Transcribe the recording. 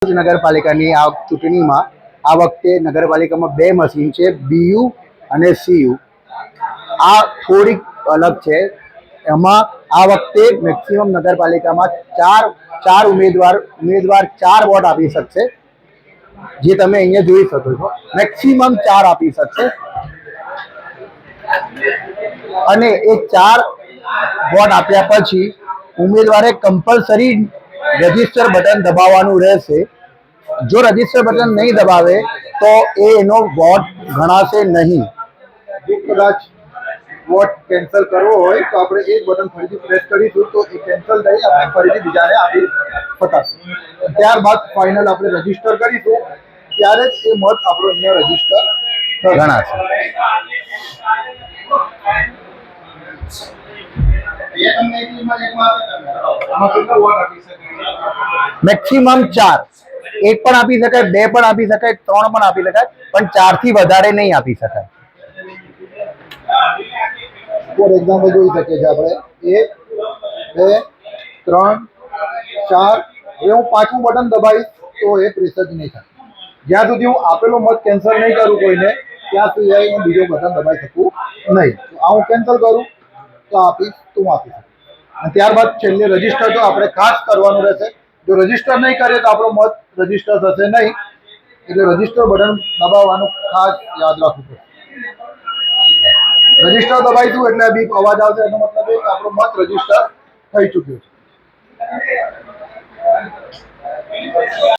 નગરપાલિકાની આ ચૂંટણીમાં આ વખતે નગરપાલિકામાં બે મશીન છે, બીયુ અને સીયુ. આ થોડીક અલગ છે. એમાં આ વખતે મેક્સિમમ નગરપાલિકામાં ચાર ઉમેદવાર 4 વોટ આપી શકશે, જે તમે અહીંયા જોઈ શકો છો. મેક્સિમમ 4 આપી શકશે અને એ 4 વોટ આપ્યા પછી ઉમેદવારે કમ્પલસરી રજીસ્ટર બટન દબાવવાનું રહેશે. જો રજીસ્ટર બટન નહીં દબાવે તો એનો વોટ ગણાશે નહીં. જો કદાચ વોટ કેન્સલ કરવો હોય તો આપણે એક બટન ફરીથી પ્રેસ કરીશું તો એ કેન્સલ થઈ આપણે ફરીથી બીજાને આપી શકાશે. ત્યારબાદ ફાઇનલ આપણે રજીસ્ટર કરીશું ત્યારે જ એ મત આપણો અહીંયા રજીસ્ટર ગણાશે. મેક્સિમમ 4. 1 પણ આપી શકાય, 2 પણ આપી શકાય, 3 પણ આપી શકાય, પણ 4 થી વધારે નહીં આપી શકાય. ફોર એક્ઝામ્પલ જોઈ શકીએ છીએ આપણે 1 2 3 4. હવે હું 5મું બટન દબાવીશ તો એ પ્રેસ જ નહીં થાય. જ્યાં સુધી હું આપેલો મત કેન્સલ નહીં કરું કોઈને ત્યાં સુધી હું બીજો બટન દબાવી શકું નહીં. આ હું કેન્સલ કરું તો આપીશ તો હું આપી શકું. અને ત્યારબાદ છેલ્લે રજીસ્ટર તો આપણે ખાસ કરવાનું રહેશે. જો રજીસ્ટર નહીં કરીએ તો આપણો મત રજીસ્ટર થશે નહીં. એટલે રજીસ્ટર બટન દબાવવાનું ખાસ યાદ રાખવું પડશે. રજીસ્ટર દબાવીશું એટલે બીપ અવાજ આવશે, એનો મતલબ એ કે આપણો મત રજીસ્ટર થઈ ચૂક્યો છે.